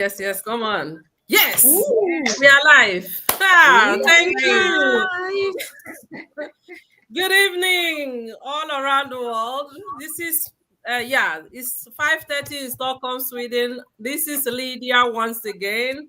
Yes, come on. Yes, Ooh. we are live. Thank you. Live. Good evening, all around the world. This is, it's 5:30 in Stockholm, Sweden. This is Lydia once again.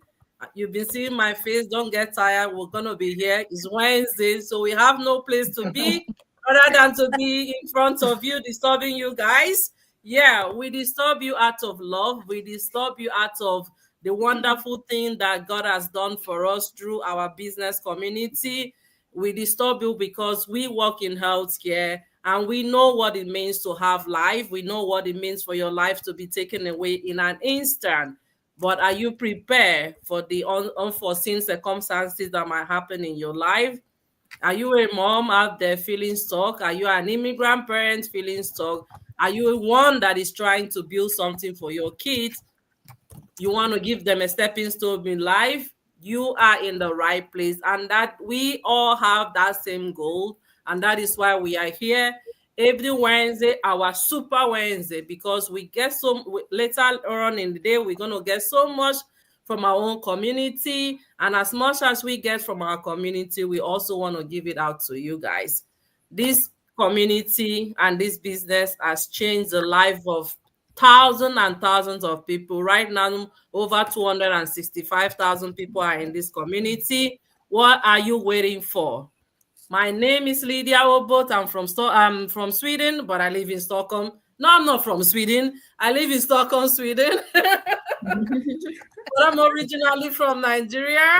You've been seeing my face. Don't get tired. We're gonna be here. It's Wednesday, so we have no place to be other than to be in front of you, disturbing you guys. Yeah, we disturb you out of love. We disturb you out of the wonderful thing that God has done for us through our business community. We disturb you because we work in healthcare and we know what it means to have life. We know what it means for your life to be taken away in an instant. But are you prepared for the unforeseen circumstances that might happen in your life? Are you a mom out there feeling stuck? Are you an immigrant parent feeling stuck? Are you one that is trying to build something for your kids? You want to give them a stepping stone in life? You are in the right place, and that we all have that same goal, and that is why we are here every Wednesday, our Super Wednesday, because we get later on in the day. We're going to get so much from our own community, and as much as we get from our community, we also want to give it out to you guys. This community and this business has changed the life of thousands and thousands of people. Right now, over 265,000 people are in this community. What are you waiting for? My name is Lydia Obot. I'm from Sweden, but I live in Stockholm. No, I'm not from Sweden. I live in Stockholm, Sweden. But I'm originally from Nigeria.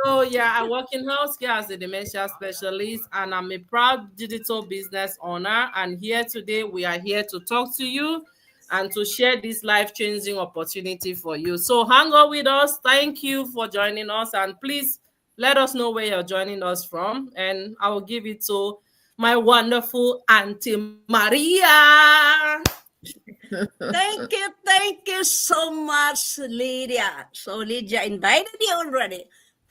So yeah, I work in healthcare as a dementia specialist, and I'm a proud digital business owner. And here today, we are here to talk to you and to share this life-changing opportunity for you. So hang on with us. Thank you for joining us, and please let us know where you're joining us from. And I will give it to my wonderful Auntie Maria. Thank you so much, Lydia. So Lydia invited you already.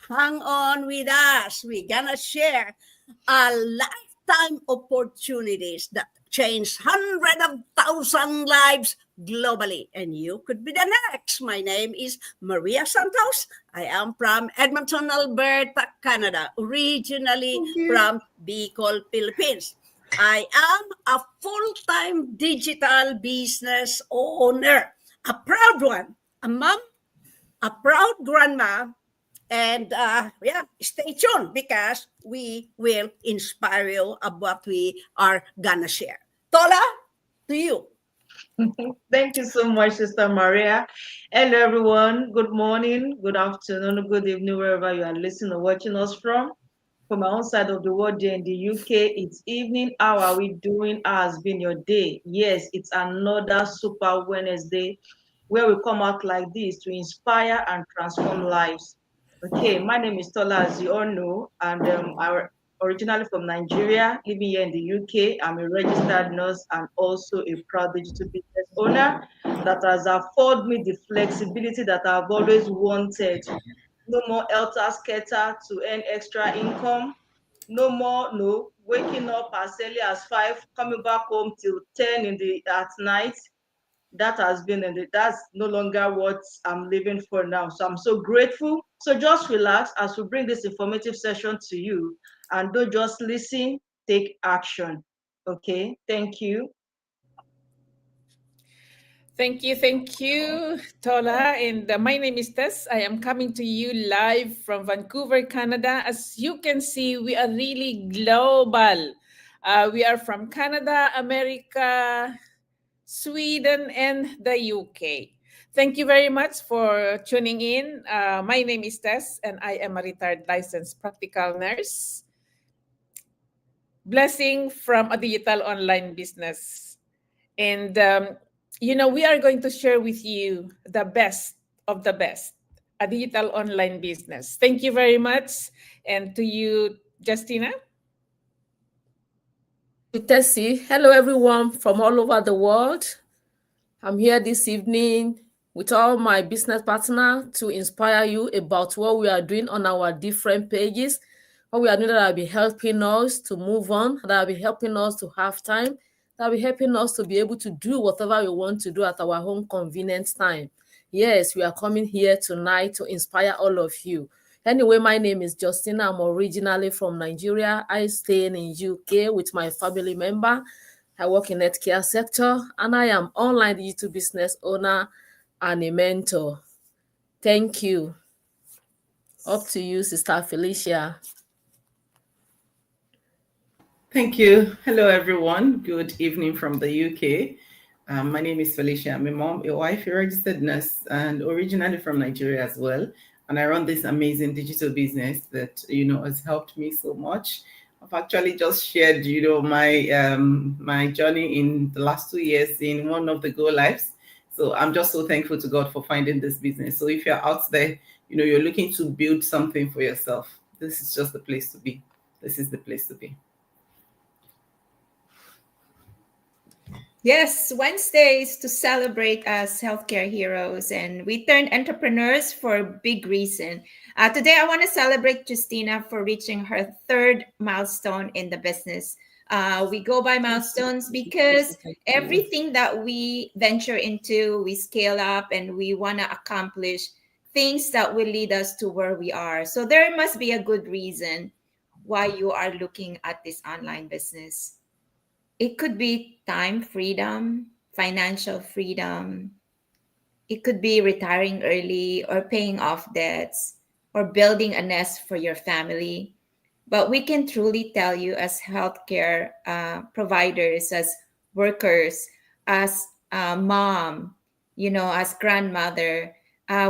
Hang on with us. We're gonna share a lifetime opportunities that change hundreds of thousand lives globally. And you could be the next. My name is Maria Santos. I am from Edmonton, Alberta, Canada, originally from Bicol, Philippines. I am a full-time digital business owner, a proud one, a mom, a proud grandma, and stay tuned because we will inspire you of what we are gonna share. Tola, to you. Thank you so much, Sister Maria. Hello, everyone. Good morning, good afternoon, good evening, wherever you are listening or watching us from. From my own side of the world, here in the UK, it's evening. How are we doing? How has been your day? Yes, it's another Super Wednesday where we come out like this to inspire and transform lives. Okay, my name is Tola, as you all know, and I originally from Nigeria, living here in the UK. I'm a registered nurse and also a proud digital business owner that has afforded me the flexibility that I've always wanted. No more elter skelter to earn extra income. No more, no, waking up as early as 5, coming back home till 10 at night. That has been, and that's no longer what I'm living for now. So I'm so grateful. So just relax as we bring this informative session to you, and don't just listen, take action. Okay, thank you. Thank you, Tola. And my name is Tess. I am coming to you live from Vancouver, Canada. As you can see, we are really global. We are from Canada, America, Sweden, and the UK. Thank you very much for tuning in. My name is Tess, and I am a retired licensed practical nurse. Blessing from a digital online business. And we are going to share with you the best of the best, a digital online business. Thank you very much. And to you, Justina. Tessie, hello everyone from all over the world. I'm here this evening with all my business partners to inspire you about what we are doing on our different pages. What we are doing that will be helping us to move on, that will be helping us to have time, that will be helping us to be able to do whatever we want to do at our own convenient time. Yes, we are coming here tonight to inspire all of you. Anyway, my name is Justina. I'm originally from Nigeria. I stay in UK with my family member. I work in healthcare sector and I am online digital business owner and a mentor. Thank you. Up to you, Sister Felicia. Thank you. Hello, everyone. Good evening from the UK. My name is Felicia. I'm a mom, a wife, a registered nurse, and originally from Nigeria as well. And I run this amazing digital business that has helped me so much. I've actually just shared my journey in the last 2 years in one of the Go Lives. So I'm just so thankful to God for finding this business. So if you're out there, you're looking to build something for yourself, this is just the place to be. This is the place to be. Yes, Wednesdays to celebrate as healthcare heroes, and we turn entrepreneurs for a big reason. Today, I want to celebrate Justina for reaching her third milestone in the business. We go by milestones because everything that we venture into, we scale up and we want to accomplish things that will lead us to where we are. So, there must be a good reason why you are looking at this online business. It could be time freedom, financial freedom. It could be retiring early or paying off debts or building a nest for your family. But we can truly tell you, as healthcare providers, as workers, as mom, as grandmother,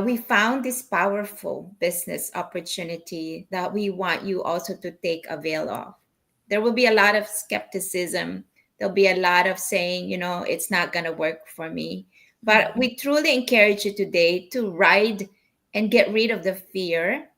we found this powerful business opportunity that we want you also to take avail of. There will be a lot of skepticism. There'll be a lot of saying, it's not going to work for me. But we truly encourage you today to ride and get rid of the fear,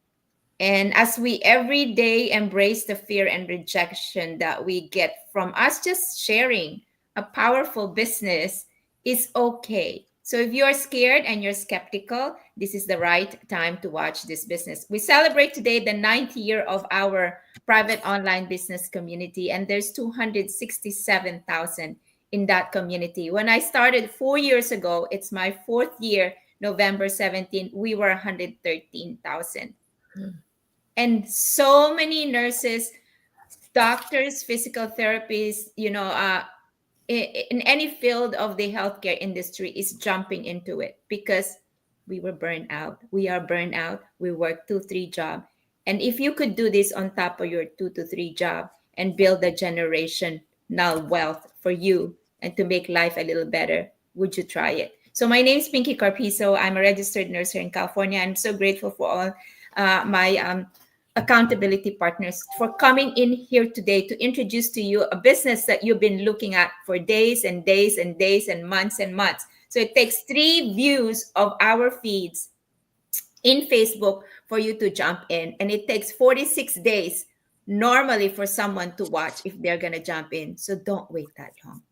and as we every day embrace the fear and rejection that we get from us just sharing a powerful business is okay. So if you're scared and you're skeptical, this is the right time to watch this business. We celebrate today the ninth year of our private online business community, and there's 267,000 in that community. When I started 4 years ago, it's my fourth year, November 17, we were 113,000. And so many nurses, doctors, physical therapists, in any field of the healthcare industry is jumping into it because we were burned out. We are burned out. We work 2, 3 jobs. And if you could do this on top of your 2 to 3 job and build a generational wealth for you and to make life a little better, would you try it? So my name is Pinky Carpizo. I'm a registered nurse here in California. I'm so grateful for all my accountability partners for coming in here today to introduce to you a business that you've been looking at for days and days and days and months and months. So it takes 3 views of our feeds in Facebook for you to jump in, and it takes 46 days normally for someone to watch if they're going to jump in. So don't wait that long.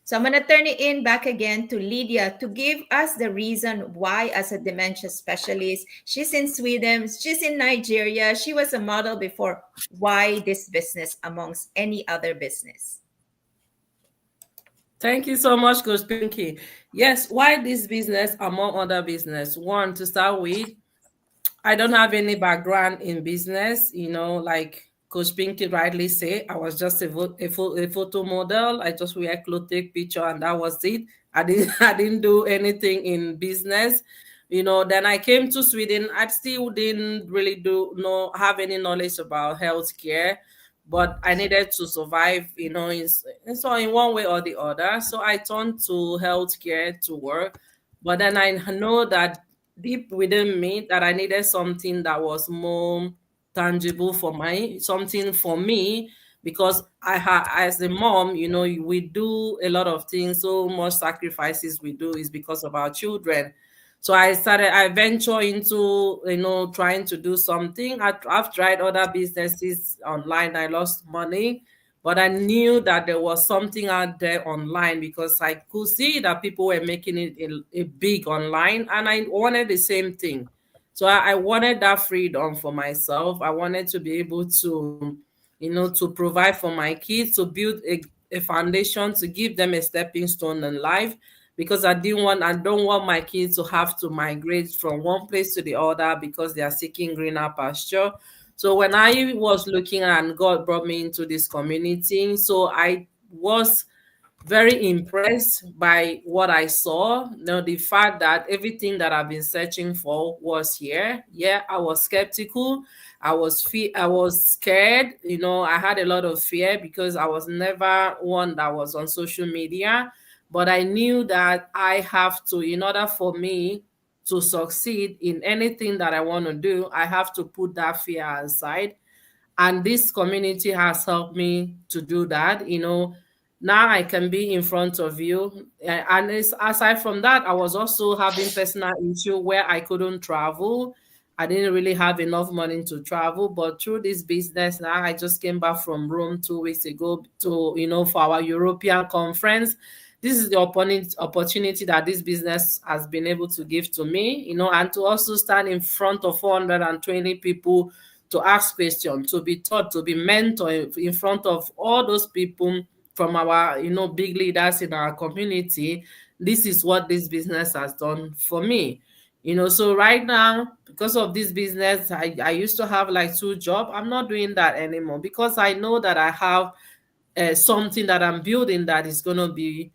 So I'm going to turn it in back again to Lydia to give us the reason why, as a dementia specialist, she's in Sweden, she's in Nigeria, she was a model before. Why this business amongst any other business? Thank you so much, Coach Pinky. Yes, why this business among other business? One, to start with, I don't have any background in business, like Coach Pinky rightly say, I was just a photo model. I just wear clothes, take picture, and that was it. I didn't do anything in business. Then I came to Sweden. I still didn't really have any knowledge about healthcare, but I needed to survive, so in one way or the other. So I turned to healthcare to work. But then I know that deep within me that I needed something that was more tangible something for me, because as a mom, we do a lot of things, so much sacrifices we do is because of our children. So I venture into, trying to do something. I've tried other businesses online. I lost money, but I knew that there was something out there online because I could see that people were making it a big online, and I wanted the same thing. So I wanted that freedom for myself. I wanted to be able to, to provide for my kids, to build a foundation, to give them a stepping stone in life. because I don't want my kids to have to migrate from one place to the other because they are seeking greener pasture. So when I was looking and God brought me into this community, so I was very impressed by what I saw. The fact that everything that I've been searching for was here. Yeah, I was skeptical. I was scared. I had a lot of fear because I was never one that was on social media. But I knew that I have to, in order for me to succeed in anything that I want to do, I have to put that fear aside, and this community has helped me to do that. Now I can be in front of you. And aside from that, I was also having personal issue where I couldn't travel. I didn't really have enough money to travel, but through this business, now I just came back from Rome 2 weeks ago to for our European conference. This is the opportunity that this business has been able to give to me, and to also stand in front of 420 people to ask questions, to be taught, to be mentored in front of all those people from our, big leaders in our community. This is what this business has done for me. So right now, because of this business, I used to have like 2 jobs. I'm not doing that anymore because I know that I have something that I'm building that is going to be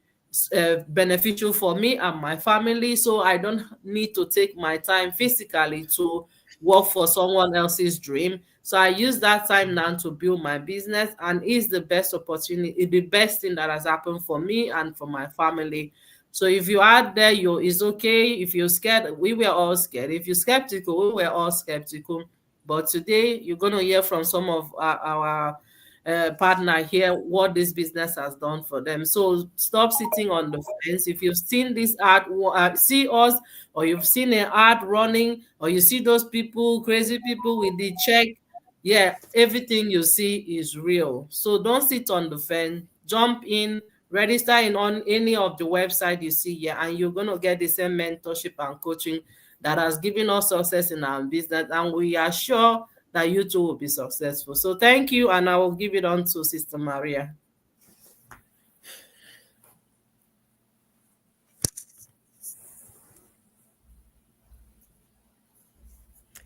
beneficial for me and my family. So I don't need to take my time physically to work for someone else's dream. So I use that time now to build my business, and it's the best opportunity, the best thing that has happened for me and for my family. So if you are there, it's okay. If you're scared, we were all scared. If you're skeptical, we were all skeptical. But today, you're going to hear from some of our partner here what this business has done for them. So stop sitting on the fence. If you've seen this ad, see us, or you've seen an ad running, or you see those people, crazy people with the check, yeah, everything you see is real. So don't sit on the fence. Jump in, register in on any of the website you see here, and you're going to get the same mentorship and coaching that has given us success in our business, and we are sure that you too will be successful. So thank you, and I will give it on to Sister Maria.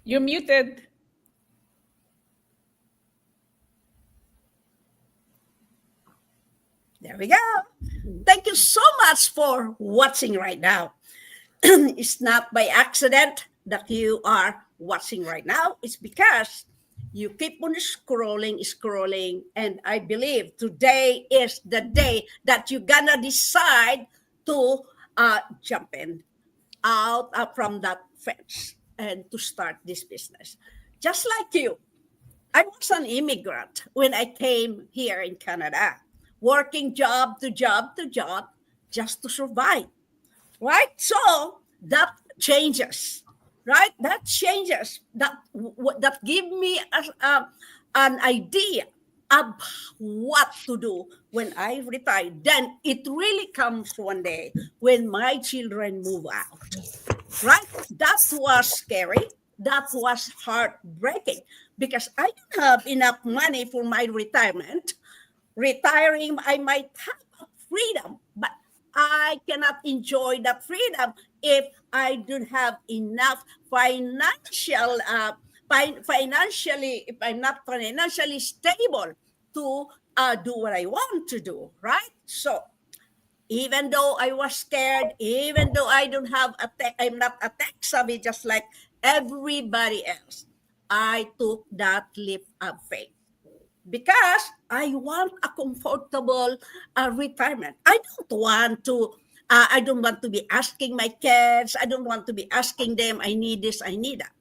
You're muted. There we go. Thank you so much for watching right now. It's not by accident that you are watching right now. It's because you keep on scrolling, and I believe today is the day that you're gonna decide to jump in out from that fence and to start this business. Just like you, I was an immigrant when I came here in Canada, working job to job to job just to survive, right? So that changes, right? That changes. That give me an idea of what to do when I retire. Then it really comes one day when my children move out, right? That was scary. That was heartbreaking because I don't have enough money for my retirement. Retiring, I might have freedom, but I cannot enjoy that freedom if I don't have enough financially, if I'm not financially stable to do what I want to do, right? So even though I was scared, even though I don't have I'm not a tech savvy just like everybody else, I took that leap of faith because I want a comfortable retirement. I don't want to be asking my kids. I don't want to be asking them, I need this, I need that.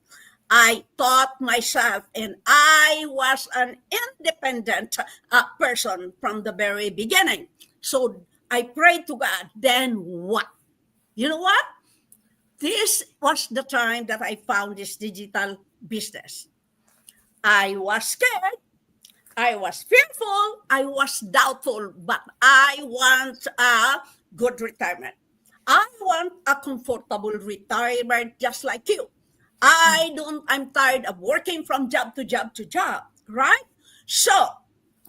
I taught myself, and I was an independent person from the very beginning. So I prayed to God, then what? You know what? This was the time that I found this digital business. I was scared. I was fearful, I was doubtful, but I want a good retirement. I want a comfortable retirement just like you. I'm tired of working from job to job to job, right? So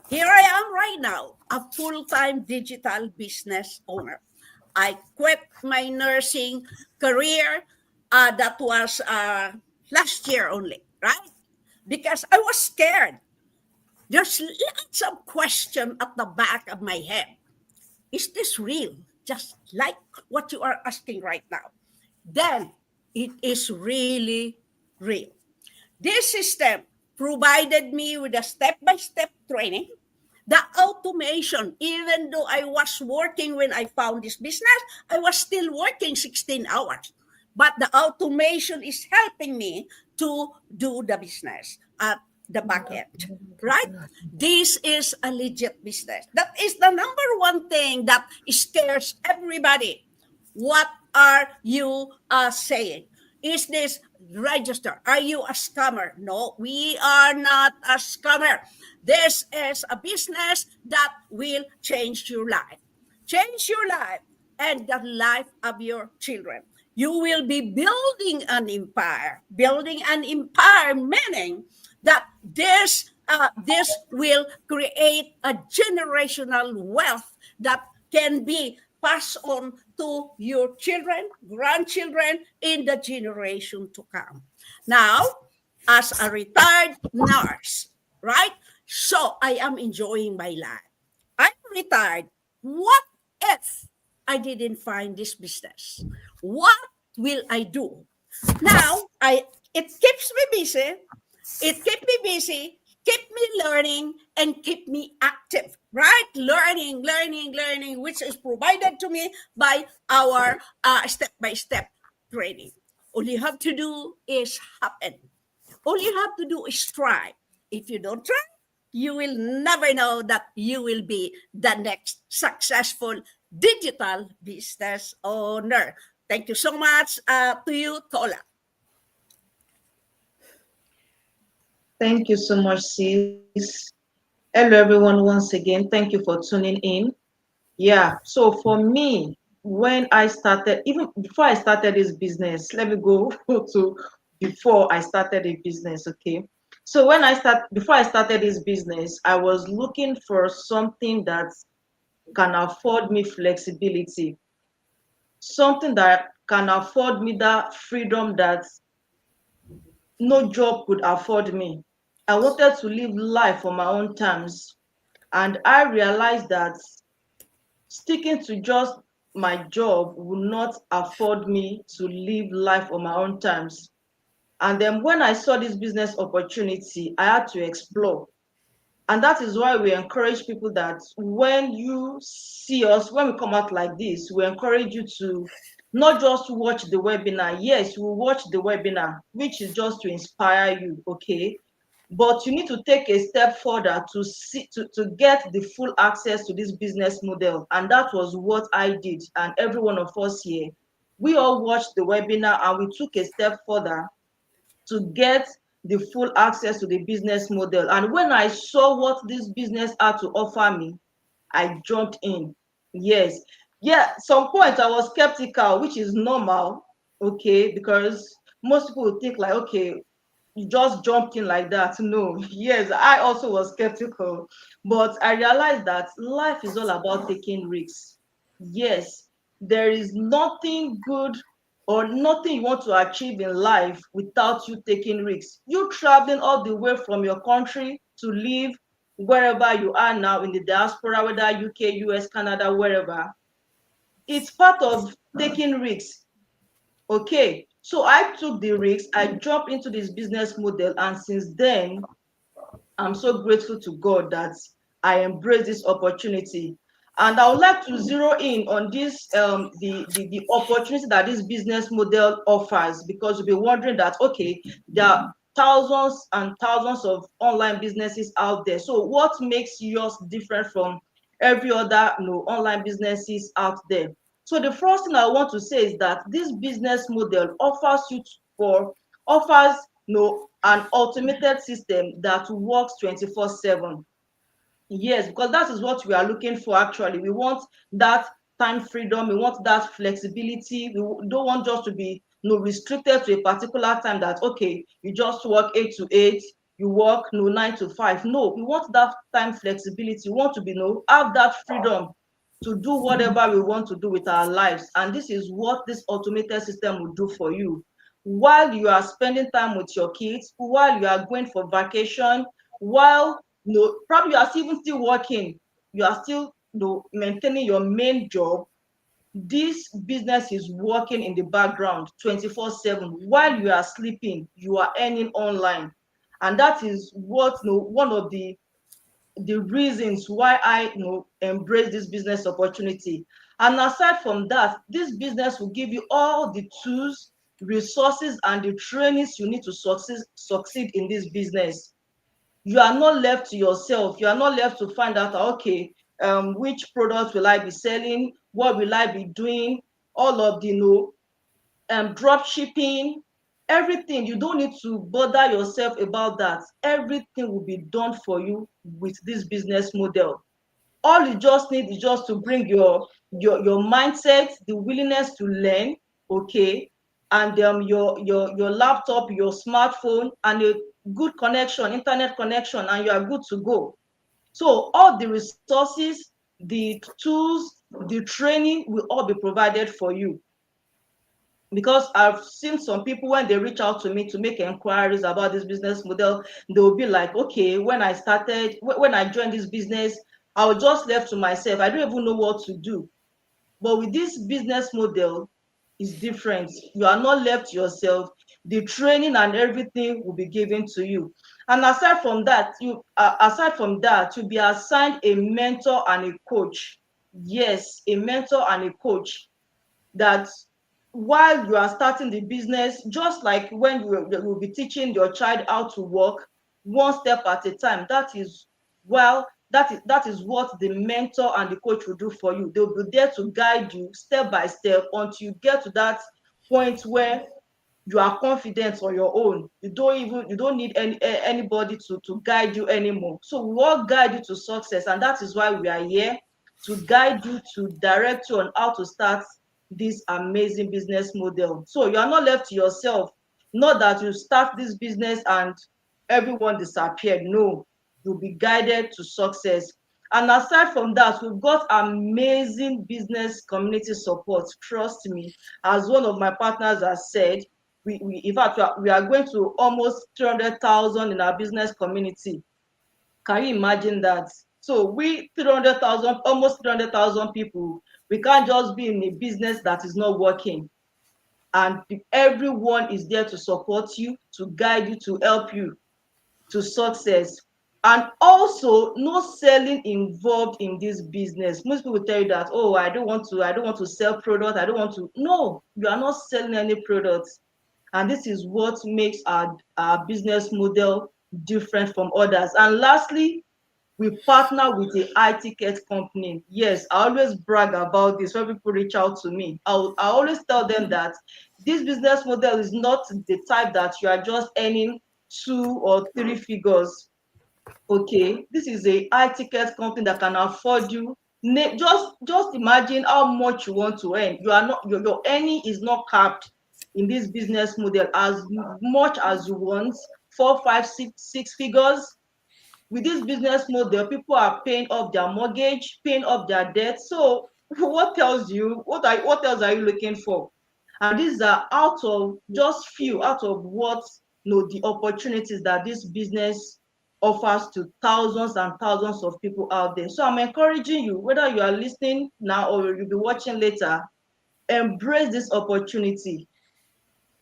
here I am right now, a full-time digital business owner. I quit my nursing career. That was last year only, right? Because I was scared. There's lots of question at the back of my head. Is this real? Just like what you are asking right now. Then it is really real. This system provided me with a step-by-step training. The automation, even though I was working when I found this business, I was still working 16 hours. But the automation is helping me to do the business at the back end, right? This is a legit business. That is the number one thing that scares everybody. What are you saying? Is this registered? Are you a scammer? No, we are not a scammer. This is a business that will change your life. Change your life and the life of your children. You will be building an empire. Building an empire meaning that this will create a generational wealth that can be passed on to your children, grandchildren in the generation to come. Now, as a retired nurse, right? So I am enjoying my life. I'm retired. What if I didn't find this business? What will I do? Now, it keeps me busy. It keep me busy, keep me learning, and keep me active, right? Learning, which is provided to me by our step-by-step training. All you have to do is happen. All you have to do is try. If you don't try, you will never know that you will be the next successful digital business owner. Thank you so much to you, Tola. Thank you so much, sis. Hello, everyone, once again. Thank you for tuning in. Yeah, so for me, when I started, even before I started this business, let me go to before I started a business, okay? So before I started this business, I was looking for something that can afford me flexibility, something that can afford me that freedom that no job could afford me. I wanted to live life on my own terms. And I realized that sticking to just my job would not afford me to live life on my own terms. And then when I saw this business opportunity, I had to explore. And that is why we encourage people that when you see us, when we come out like this, we encourage you to not just watch the webinar. Yes, we watch the webinar, which is just to inspire you, okay? But you need to take a step further to see to get the full access to this business model. And that was what I did. And every one of us here, we all watched the webinar and we took a step further to get the full access to the business model. And when I saw what this business had to offer me, I jumped in. Yes. Yeah, some point I was skeptical, which is normal, okay, because most people would think like, okay, you just jumped in like that. No, yes, I also was skeptical, but I realized that life is all about taking risks. Yes, there is nothing good or nothing you want to achieve in life without you taking risks. You traveling all the way from your country to live wherever you are now in the diaspora, whether UK, US, Canada, wherever, it's part of taking risks. Okay, so I took the risks, I jumped into this business model, and since then, I'm so grateful to God that I embrace this opportunity. And I would like to zero in on this the opportunity that this business model offers, because you'll be wondering that okay, there are thousands and thousands of online businesses out there. So what makes yours different from every other online businesses out there? So the first thing I want to say is that this business model offers an automated system that works 24/7. Yes, because that is what we are looking for actually. We want that time freedom, we want that flexibility. We don't want just to be restricted to a particular time that okay, you just work 8 to 8, you work 9 to 5. No, we want that time flexibility. We want to be have that freedom. to do whatever we want to do with our lives. And this is what this automated system will do for you. While you are spending time with your kids, while you are going for vacation, while probably you are even still working, you are still maintaining your main job, this business is working in the background 24/7. While you are sleeping, you are earning online. And that is what one of the reasons why I embrace this business opportunity. And aside from that, this business will give you all the tools, resources, and the trainings you need to succeed in this business. You are not left to yourself. You are not left to find out, okay, which product will I be selling, what will I be doing, all of the drop shipping, everything. You don't need to bother yourself about that. Everything will be done for you with this business model. All you just need is just to bring your mindset, the willingness to learn, okay, and your laptop, your smartphone, and a good connection, internet connection, and you are good to go. So all the resources, the tools, the training will all be provided for you. Because I've seen some people, when they reach out to me to make inquiries about this business model, they'll be like, okay, when I joined this business, I was just left to myself. I don't even know what to do. But with this business model, is different. You are not left to yourself. The training and everything will be given to you. And aside from that, you'll be assigned a mentor and a coach. Yes, a mentor and a coach, that while you are starting the business, just like when you will be teaching your child how to walk one step at a time, that is what the mentor and the coach will do for you. They'll be there to guide you step by step until you get to that point where you are confident on your own. You don't need anybody to guide you anymore. So we all guide you to success, and that is why we are here, to guide you, to direct you on how to start this amazing business model. So you are not left to yourself. Not that you start this business and everyone disappeared. No, you'll be guided to success. And aside from that, we've got amazing business community support. Trust me, as one of my partners has said, we in fact we are going to almost 300,000 in our business community. Can you imagine that? So we 300,000, almost 300,000 people, we can't just be in a business that is not working. And everyone is there to support you, to guide you, to help you to success. And also, no selling involved in this business. Most people tell you that, oh, I don't want to sell product, I don't want to. No, you are not selling any products. And this is what makes our business model different from others. And lastly, we partner with a high ticket company. Yes, I always brag about this when people reach out to me. I always tell them that this business model is not the type that you are just earning 2 or 3 figures. Okay, this is a high ticket company that can afford you. Just imagine how much you want to earn. You are not your earning is not capped in this business model. As much as you want, 4, 5, 6 figures. With this business model, people are paying off their mortgage, paying off their debt. So what else are you looking for? And these are out of just few out of what the opportunities that this business offers to thousands and thousands of people out there. So I'm encouraging you, whether you are listening now or you'll be watching later, embrace this opportunity.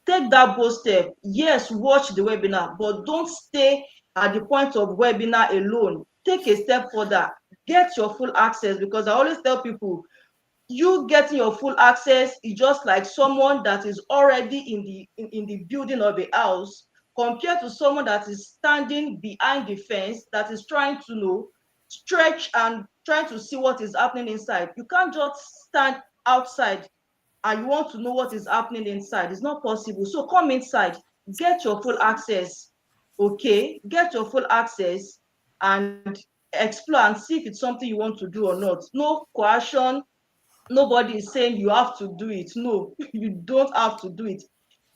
Take that bold step. Yes, watch the webinar, but don't stay at the point of webinar alone. Take a step further. Get your full access, because I always tell people, you getting your full access is just like someone that is already in the building of a house, compared to someone that is standing behind the fence, that is trying to stretch and trying to see what is happening inside. You can't just stand outside and you want to know what is happening inside. It's not possible. So come inside, get your full access. Okay, get your full access and explore and see if it's something you want to do or not. No coercion. Nobody is saying you have to do it. No, you don't have to do it.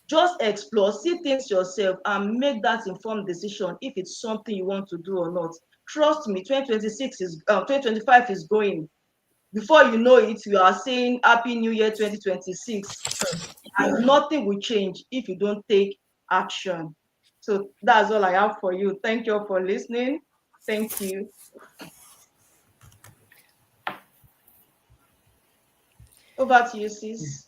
Just explore, see things yourself, and make that informed decision if it's something you want to do or not. Trust me, 2025 is going. before you know it, you are saying Happy New Year 2026, and nothing will change if you don't take action. So that's all I have for you. Thank you all for listening. Thank you. Over to you, sis.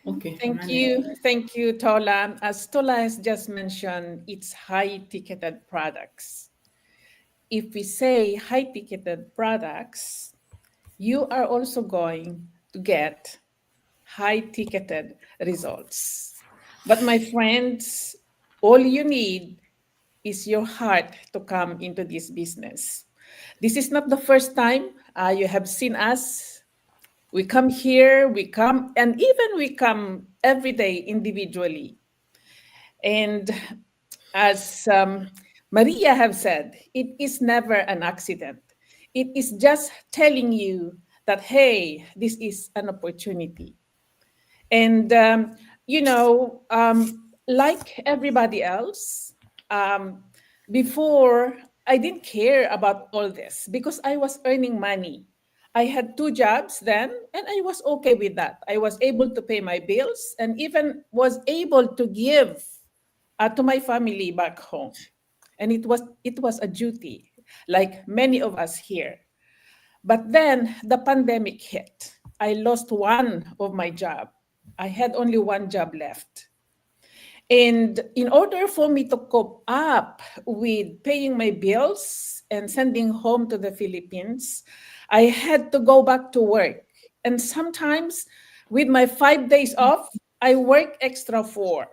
Okay, Thank you. Thank you, Tola. As Tola has just mentioned, it's high ticketed products. If we say high ticketed products, you are also going to get high ticketed results. But my friends, all you need is your heart to come into this business. This is not the first time you have seen us. We come here, we come, and even we come every day individually. And as Maria have said, it is never an accident. It is just telling you that, hey, this is an opportunity. And, like everybody else, um, before I didn't care about all this because I was earning money. I had two jobs then, and I was okay with that. I was able to pay my bills and even was able to give to my family back home. And it was a duty, like many of us here. But then the pandemic hit. I lost one of my job. I had only one job left. And in order for me to cope up with paying my bills and sending home to the Philippines, I had to go back to work. And sometimes with my 5 days off, I work extra four.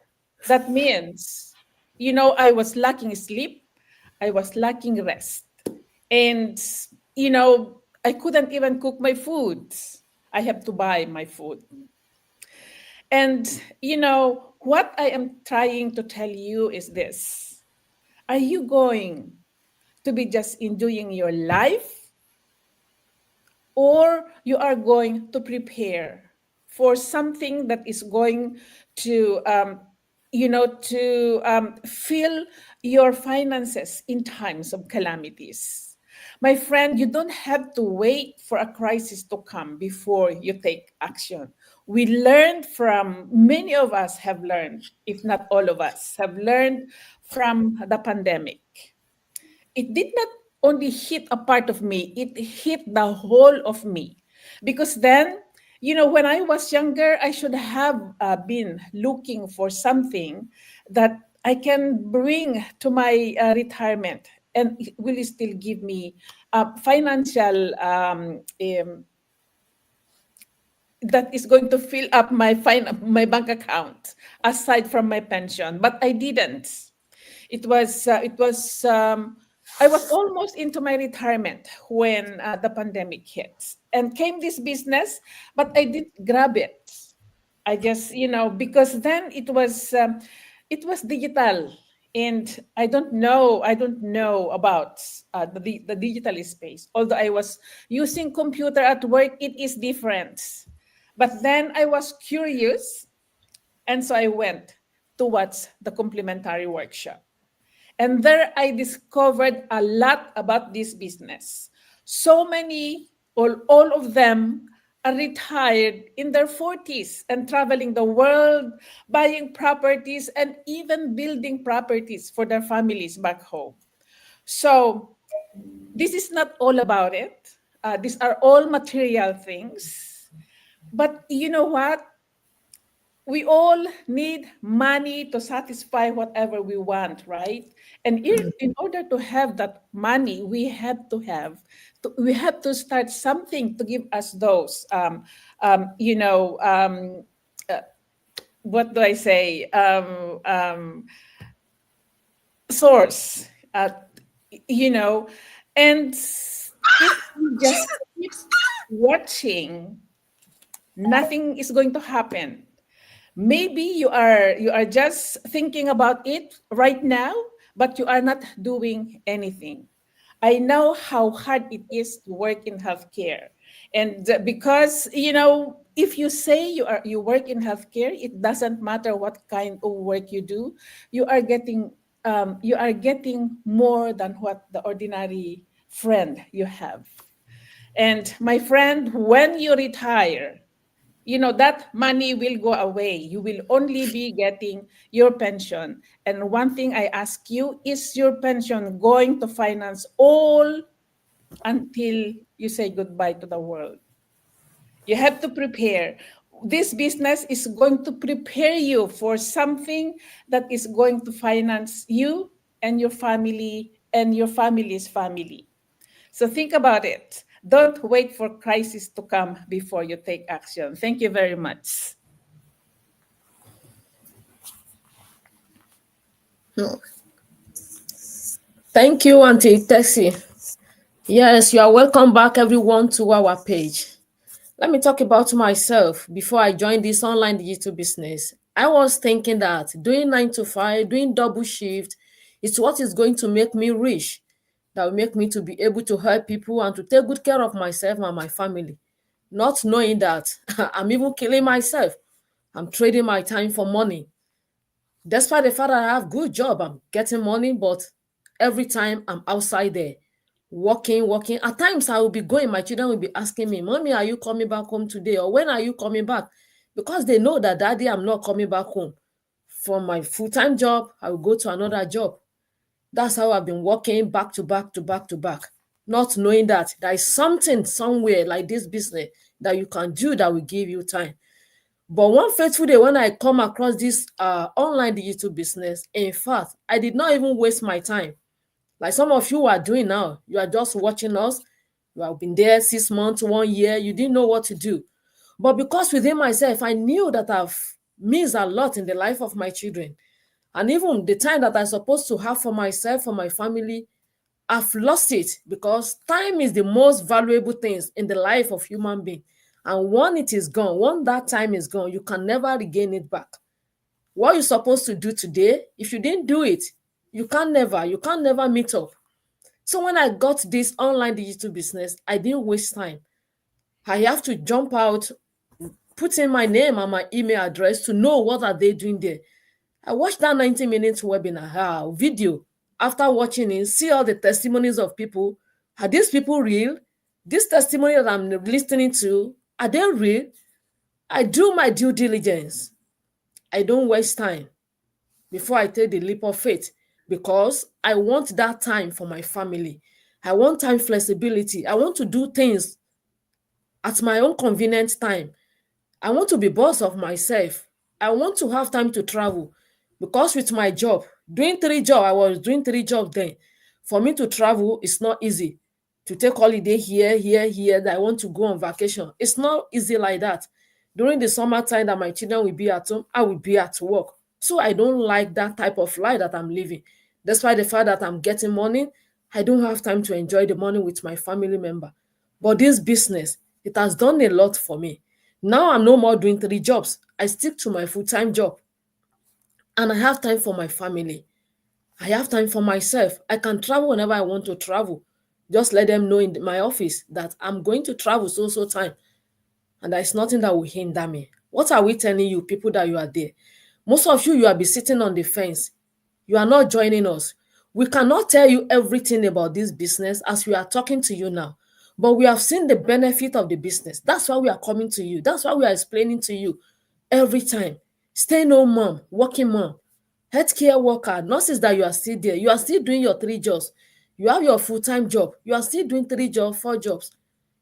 That means, I was lacking sleep, I was lacking rest. And, I couldn't even cook my food. I have to buy my food. And, what I am trying to tell you is this: are you going to be just enjoying your life, or you are going to prepare for something that is going to fill your finances in times of calamities? My friend, you don't have to wait for a crisis to come before you take action. We learned from, many of us have learned, if not all of us have learned from the pandemic. It did not only hit a part of me, it hit the whole of me. Because then, when I was younger, I should have been looking for something that I can bring to my retirement and it will still give me financial that is going to fill up my bank account aside from my pension. But I didn't. I was almost into my retirement when the pandemic hit, and came this business, but I didn't grab it. I just, because then it was digital, and I don't know about the digital space. Although I was using computer at work, it is different. But then I was curious, and so I went towards the complementary workshop. And there I discovered a lot about this business. So many, all of them are retired in their 40s and traveling the world, buying properties, and even building properties for their families back home. So this is not all about it. These are all material things. But you know what? We all need money to satisfy whatever we want, right? And in order to have that money, we have to start something to give us those uh, what do I say, source, you know and if we just keep watching, nothing is going to happen. Maybe you are just thinking about it right now, but you are not doing anything. I know how hard it is to work in healthcare. And because, if you say you work in healthcare, it doesn't matter what kind of work you do. You are getting more than what the ordinary friend you have. And my friend, when you retire, that money will go away. You will only be getting your pension. And one thing I ask you, is your pension going to finance all until you say goodbye to the world? You have to prepare. This business is going to prepare you for something that is going to finance you and your family and your family's family. So think about it. Don't wait for crisis to come before you take action. Thank you very much. Thank you, Auntie Tessie. Yes, you are welcome back, everyone, to our page. Let me talk about myself. Before I joined this online digital business, I was thinking that doing 9 to 5, doing double shift, is what is going to make me rich. That will make me to be able to help people and to take good care of myself and my family. Not knowing that I'm even killing myself. I'm trading my time for money. Despite the fact that I have good job, I'm getting money, but every time I'm outside there, working. At times I will be going, my children will be asking me, Mommy, are you coming back home today? Or when are you coming back? Because they know that Daddy, I'm not coming back home. From my full-time job, I will go to another job. That's how I've been working back to back to back to back, not knowing that there is something somewhere like this business that you can do that will give you time. But one fateful day when I come across this online digital business, in fact, I did not even waste my time. Like some of you are doing now, you are just watching us. You have been there 6 months, 1 year, you didn't know what to do. But because within myself, I knew that I've missed a lot in the life of my children. And even the time that I'm supposed to have for myself, for my family, I've lost it because time is the most valuable things in the life of human being. And when it is gone, when that time is gone, you can never regain it back. What you're supposed to do today, if you didn't do it, you can never meet up. So when I got this online digital business, I didn't waste time. I have to jump out, put in my name and my email address to know what are they doing there. I watched that 90 minutes webinar video. After watching it, see all the testimonies of people. Are these people real? This testimony that I'm listening to, are they real? I do my due diligence. I don't waste time before I take the leap of faith because I want that time for my family. I want time flexibility. I want to do things at my own convenient time. I want to be boss of myself. I want to have time to travel because with my job, doing 3 jobs, I was doing 3 jobs then. For me to travel, it's not easy. To take holiday here, that I want to go on vacation. It's not easy like that. During the summertime that my children will be at home, I will be at work. So I don't like that type of life that I'm living. Despite the fact that I'm getting money, I don't have time to enjoy the money with my family member. But this business, it has done a lot for me. Now I'm no more doing 3 jobs. I stick to my full-time job. And I have time for my family. I have time for myself. I can travel whenever I want to travel. Just let them know in my office that I'm going to travel so time. And there is nothing that will hinder me. What are we telling you, people that you are there? Most of you, you will be sitting on the fence. You are not joining us. We cannot tell you everything about this business as we are talking to you now. But we have seen the benefit of the business. That's why we are coming to you. That's why we are explaining to you every time. Stay home mom, working mom, healthcare worker, nurses that you are still there. You are still doing your 3 jobs. You have your full-time job. You are still doing 3 jobs, 4 jobs.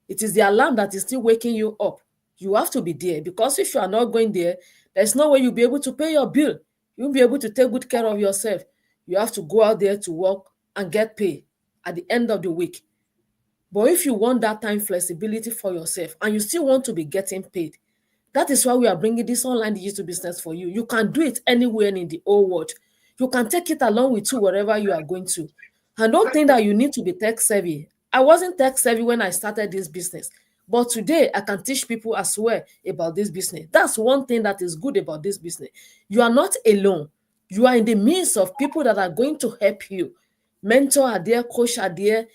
It is the alarm that is still waking you up. You have to be there because if you are not going there, there's no way you'll be able to pay your bill. You won't be able to take good care of yourself. You have to go out there to work and get paid at the end of the week. But if you want that time flexibility for yourself and you still want to be getting paid, that is why we are bringing this online digital business for you. You can do it anywhere in the whole world. You can take it along with you wherever you are going to. And don't think that you need to be tech savvy. I wasn't tech savvy when I started this business. But today, I can teach people as well about this business. That's one thing that is good about this business. You are not alone. You are in the midst of people that are going to help you. Mentor are there, coach are there,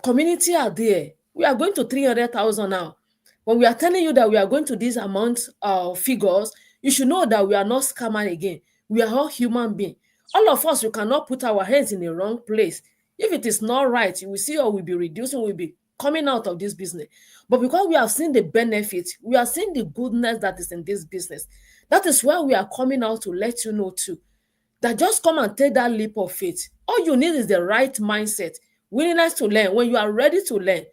community are there. We are going to 300,000 now. When we are telling you that we are going to this amount of figures, you should know that we are not scammers again. We are all human beings. All of us, we cannot put our heads in the wrong place. If it is not right, you will see or we'll be reducing, we'll be coming out of this business. But because we have seen the benefits, we are seeing the goodness that is in this business. That is why we are coming out to let you know too, that just come and take that leap of faith. All you need is the right mindset, willingness to learn. When you are ready to learn,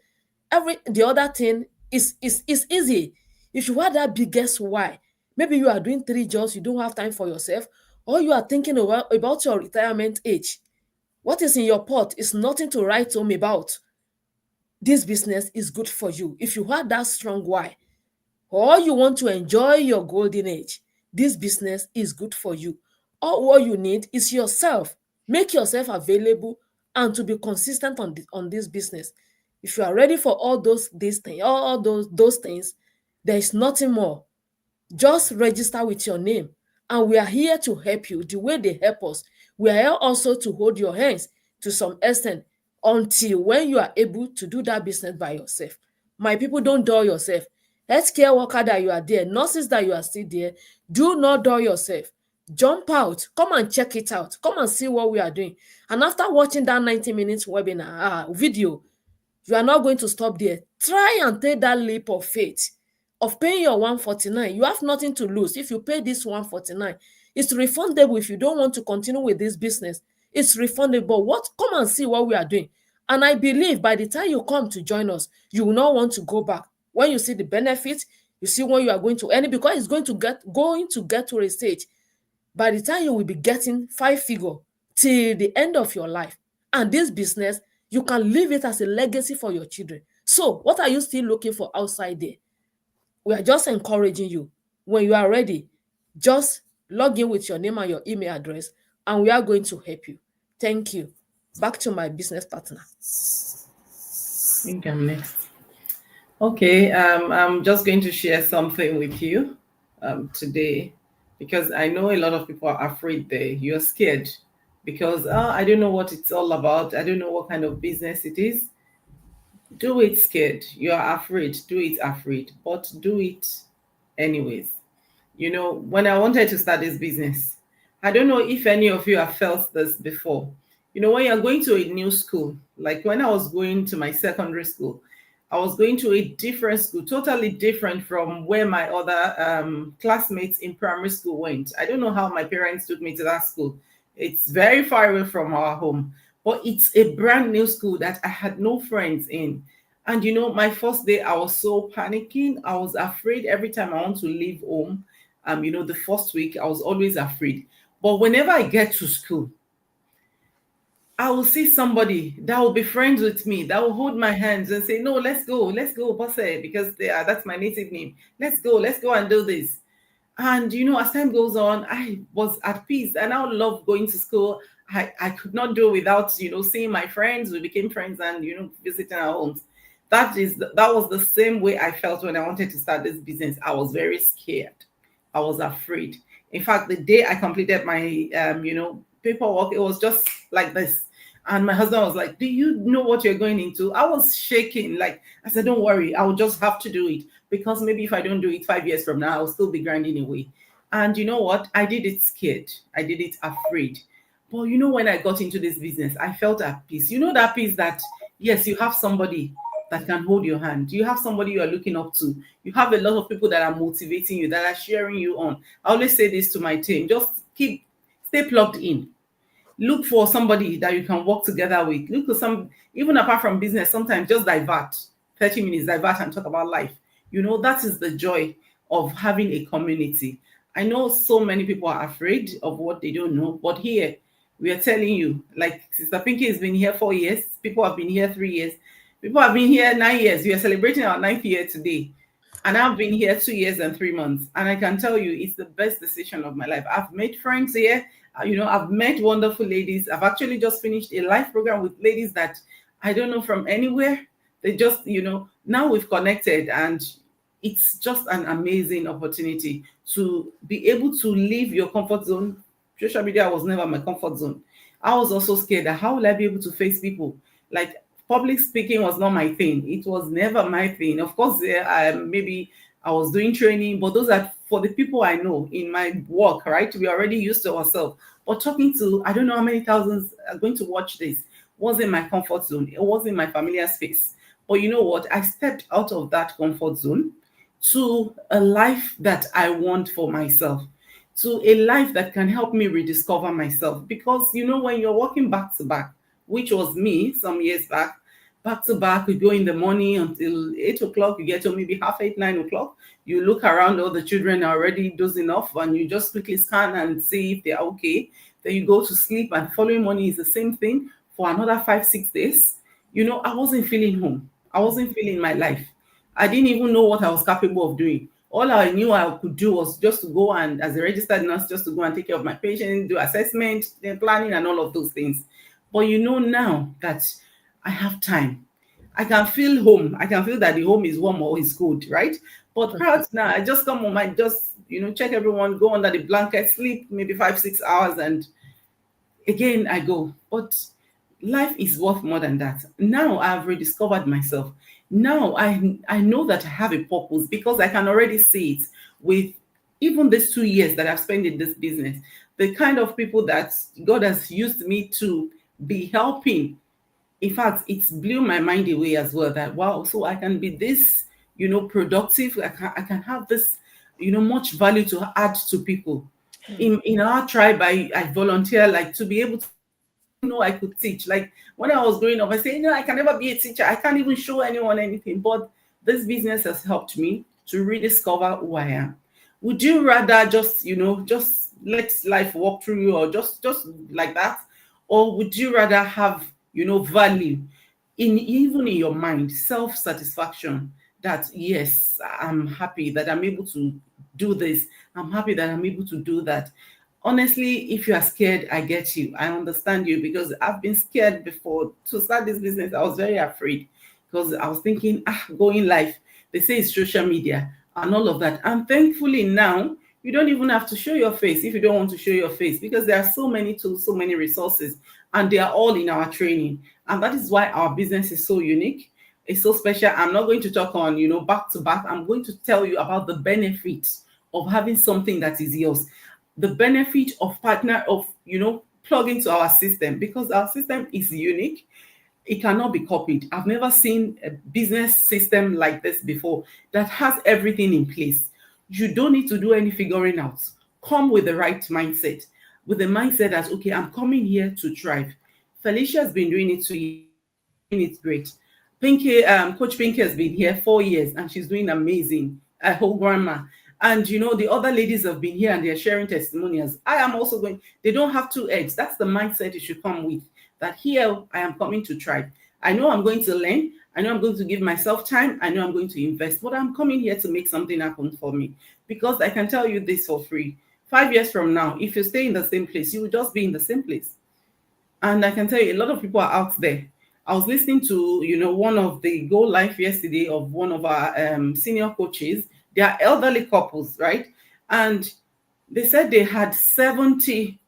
the other thing is easy. If you have that biggest why, maybe you are doing 3 jobs, you don't have time for yourself, or you are thinking about your retirement age. What is in your pot is nothing to write home about. This business is good for you. If you have that strong why, or you want to enjoy your golden age, this business is good for you. All what you need is yourself. Make yourself available and to be consistent on this business. If you are ready for all these things, all those things, there is nothing more. Just register with your name, and we are here to help you the way they help us. We are here also to hold your hands to some extent until when you are able to do that business by yourself. My people, don't dull yourself. Healthcare worker that you are there, nurses that you are still there, do not dull yourself. Jump out, come and check it out, come and see what we are doing. And after watching that 90 minutes webinar video, you are not going to stop there. Try and take that leap of faith of paying your 149. You have nothing to lose. If you pay this 149, it's refundable. If you don't want to continue with this business, it's refundable. Come and see what we are doing. And I believe by the time you come to join us, you will not want to go back. When you see the benefits, you see what you are going to earn, because it's going to get to a stage. By the time you will be getting 5-figure till the end of your life. And this business, you can leave it as a legacy for your children. So what are you still looking for outside there? We are just encouraging you. When you are ready, just log in with your name and your email address, and we are going to help you. Thank you. Back to my business partner. I think I'm next. Okay, I'm just going to share something with you today, because I know a lot of people are afraid there. You're scared because I don't know what it's all about. I don't know what kind of business it is. Do it scared. You are afraid. Do it afraid, but do it anyways. You know, when I wanted to start this business, I don't know if any of you have felt this before. You know, when you're going to a new school, like when I was going to my secondary school, I was going to a different school, totally different from where my other classmates in primary school went. I don't know how my parents took me to that school. It's very far away from our home, but it's a brand new school that I had no friends in. And you know, my first day, I was so panicking. I was afraid every time I want to leave home. You know, the first week, I was always afraid. But whenever I get to school, I will see somebody that will be friends with me, that will hold my hands and say, no, let's go, Bosse, because that's my native name. Let's go and do this. And, you know, as time goes on, I was at peace and I would love going to school. I could not do without, you know, seeing my friends. We became friends and, you know, visiting our homes. That was the same way I felt when I wanted to start this business. I was very scared. I was afraid. In fact, the day I completed my, you know, paperwork, it was just like this. And my husband was like, do you know what you're going into? I was shaking. Like, I said, don't worry, I will just have to do it. Because maybe if I don't do it 5 years from now, I'll still be grinding away. And you know what? I did it scared. I did it afraid. But you know, when I got into this business, I felt at peace. You know that peace that, yes, you have somebody that can hold your hand. You have somebody you are looking up to. You have a lot of people that are motivating you, that are cheering you on. I always say this to my team, just stay plugged in. Look for somebody that you can work together with. Look for even apart from business, sometimes just divert 30 minutes, divert and talk about life. You know, that is the joy of having a community. I know so many people are afraid of what they don't know, but here we are telling you, like Sister Pinky has been here 4 years, people have been here 3 years, people have been here 9 years. We are celebrating our 9th year today. And I've been here 2 years and 3 months. And I can tell you, it's the best decision of my life. I've made friends here. You know, I've met wonderful ladies. I've actually just finished a live program with ladies that I don't know from anywhere. They just, you know, now we've connected, and it's just an amazing opportunity to be able to leave your comfort zone. Social media was never my comfort zone. I was also scared that how will I be able to face people? Like, public speaking was not my thing. It was never my thing. Of course, maybe I was doing training, but those are for the people I know in my work, right? We're already used to ourselves. But talking to, I don't know how many thousands are going to watch this, wasn't my comfort zone. It wasn't my familiar space. But you know what? I stepped out of that comfort zone to a life that I want for myself, to a life that can help me rediscover myself. Because, when you're working back to back, which was me some years back to back, we go in the morning until 8 o'clock, you get to maybe half eight, 9 o'clock. You look around, all the children are already dozing off, and you just quickly scan and see if they're okay. Then you go to sleep, and following morning is the same thing for another 5, 6 days. I wasn't feeling home. I wasn't feeling my life. I didn't even know what I was capable of doing. All I knew I could do was just to go and, as a registered nurse, just to go and take care of my patients, do assessment, then planning, and all of those things. But now that I have time, I can feel home. I can feel that the home is warm or is good, right? But prior to now, I just come home, I just, check everyone, go under the blanket, sleep maybe 5, 6 hours, and again I go. But life is worth more than that. Now I've rediscovered myself. Now I know that I have a purpose, because I can already see it with even these 2 years that I've spent in this business. The kind of people that God has used me to be helping. In fact, it's blew my mind away as well, that wow, so I can be this, productive. I can have this, much value to add to people. In our tribe, I volunteer, like, to be able to know I could teach. Like, when I was growing up, I say, I can never be a teacher. I can't even show anyone anything. But this business has helped me to rediscover who I am. Would you rather just let life walk through you, or just like that? Or would you rather have, value in, even in your mind, self-satisfaction, that yes, I'm happy that I'm able to do this. I'm happy that I'm able to do that. Honestly, if you are scared, I get you. I understand you, because I've been scared before to start this business. I was very afraid, because I was thinking, going live. They say it's social media and all of that. And thankfully now, you don't even have to show your face if you don't want to show your face, because there are so many tools, so many resources, and they are all in our training. And that is why our business is so unique. It's so special. I'm not going to talk on, back to back. I'm going to tell you about the benefits of having something that is yours, the benefit of partner of plug into our system, because our system is unique. It cannot be copied. I've never seen a business system like this before, that has everything in place. You don't need to do any figuring out. Come with the right mindset, with the mindset that, okay, I'm coming here to thrive. Felicia has been doing it 2 years. Doing it great. Pinky, Coach Pinky has been here 4 years, and she's doing amazing. A whole grandma. And the other ladies have been here, and they're sharing testimonials. I am also going, they don't have two eggs. That's the mindset you should come with. That here I am coming to try. I know I'm going to learn. I know I'm going to give myself time. I know I'm going to invest, but I'm coming here to make something happen for me. Because I can tell you this for free. 5 years from now, if you stay in the same place, you will just be in the same place. And I can tell you, a lot of people are out there. I was listening to, one of the Go Live yesterday of one of our senior coaches. They are elderly couples, right? And they said they had 70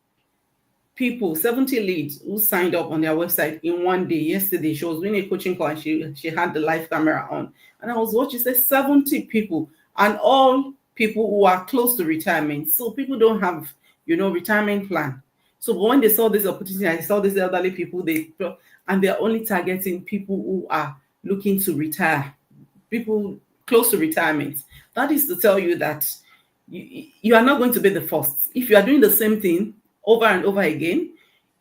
people, 70 leads who signed up on their website in one day. Yesterday, she was doing a coaching call, and she had the live camera on. And I was watching, say 70 people, and all people who are close to retirement. So people don't have, retirement plan. So when they saw this opportunity, I saw these elderly people, and they're only targeting people who are looking to retire, people close to retirement. That is to tell you that you are not going to be the first. If you are doing the same thing over and over again,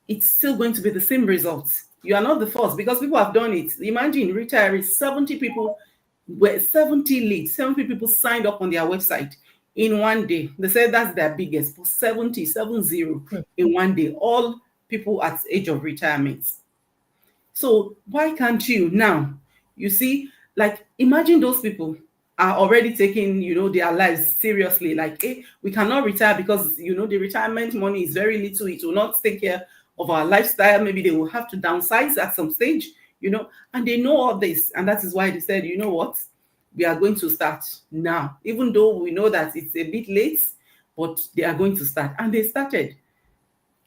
it's still going to be the same results. You are not the first, because people have done it. Imagine retirees, 70 people, 70 leads, 70 people signed up on their website in one day. They said that's their biggest, for 70 in one day, all people at age of retirement. So why can't you now? You see, like, imagine those people are already taking, their lives seriously. Like, we cannot retire because, the retirement money is very little. It will not take care of our lifestyle. Maybe they will have to downsize at some stage, and they know all this. And that is why they said, you know what? We are going to start now, even though we know that it's a bit late, but they are going to start. And they started.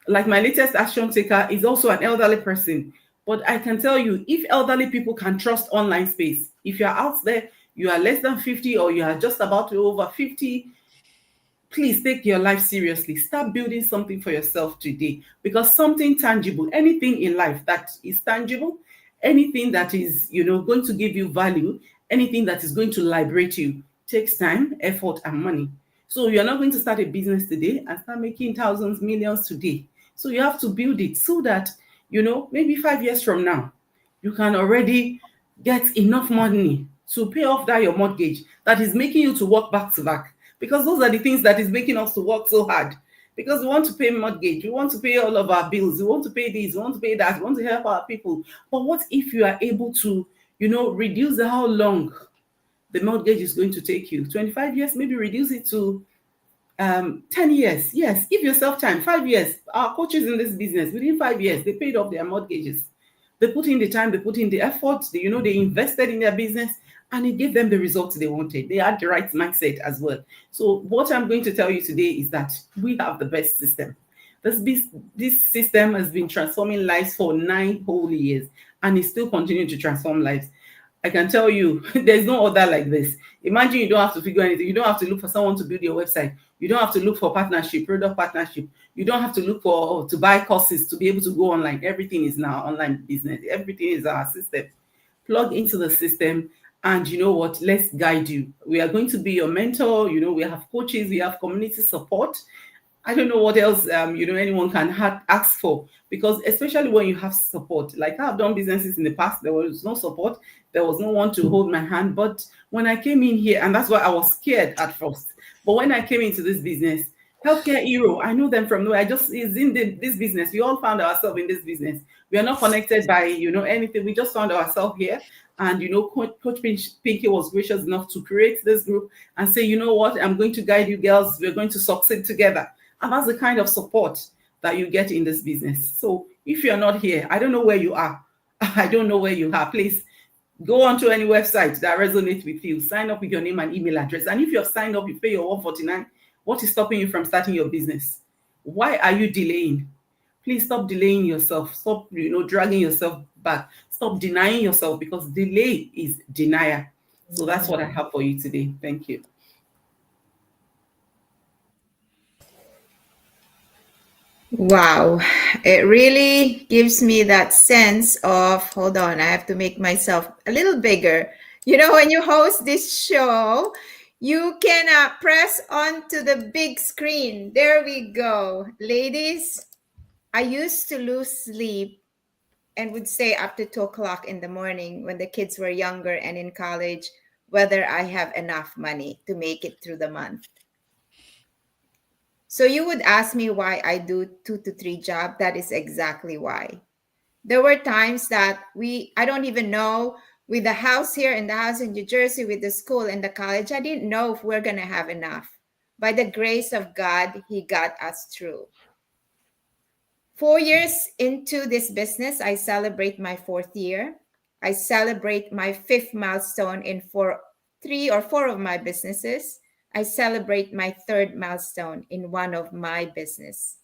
Like, my latest action taker is also an elderly person. But I can tell you, if elderly people can trust online space, if you're out there, you are less than 50, or you are just about to over 50, please take your life seriously. Start building something for yourself today, because something tangible, anything in life that is tangible, anything that is, going to give you value, anything that is going to liberate you, takes time, effort, and money. So you're not going to start a business today and start making thousands, millions today. So you have to build it so that, maybe 5 years from now, you can already get enough money to pay off that your mortgage that is making you to work back to back. Because those are the things that is making us to work so hard. Because we want to pay mortgage, we want to pay all of our bills, we want to pay this, we want to pay that, we want to help our people. But what if you are able to, reduce how long the mortgage is going to take you? 25 years, maybe reduce it to 10 years. Yes, give yourself time. 5 years. Our coaches in this business, within 5 years, they paid off their mortgages. They put in the time, they put in the effort, they invested in their business, and it gave them the results they wanted. They had the right mindset as well. So what I'm going to tell you today is that we have the best system. This system has been transforming lives for 9 whole years, and it's still continuing to transform lives. I can tell you, there's no other like this. Imagine you don't have to figure anything. You don't have to look for someone to build your website. You don't have to look for partnership, product partnership. You don't have to look for to buy courses to be able to go online. Everything is now online business. Everything is our system. Plug into the system, and you know what? Let's guide you. We are going to be your mentor. We have coaches, we have community support. I don't know what else anyone can ask for, because especially when you have support. Like, I've done businesses in the past, there was no support, there was no one to hold my hand. But when I came in here, and that's why I was scared at first. But when I came into this business, Healthcare Hero, I know them from nowhere. I just is in this business. We all found ourselves in this business. We are not connected by anything. We just found ourselves here. And Coach Pinky was gracious enough to create this group and say, you know what, I'm going to guide you girls. We're going to succeed together. And that's the kind of support that you get in this business. So if you're not here, I don't know where you are. I don't know where you are. Please go onto any website that resonates with you. Sign up with your name and email address. And if you have signed up, you pay your 149. What is stopping you from starting your business? Why are you delaying? Please stop delaying yourself. Stop, dragging yourself back. Stop denying yourself, because delay is denial. So that's what I have for you today. Thank you. Wow, it really gives me that sense of, hold on, I have to make myself a little bigger. When you host this show, you can press onto the big screen. There we go. Ladies, I used to lose sleep and would stay up to 2 o'clock in the morning when the kids were younger and in college, whether I have enough money to make it through the month. So you would ask me why I do 2 to 3 jobs. That is exactly why. There were times that I don't even know, with the house here and the house in New Jersey, with the school and the college, I didn't know if we're going to have enough. By the grace of God, He got us through. 4 years into this business, I celebrate my 4th year. I celebrate my 5th milestone in 3 or 4 of my businesses. I celebrate my 3rd milestone in one of my business.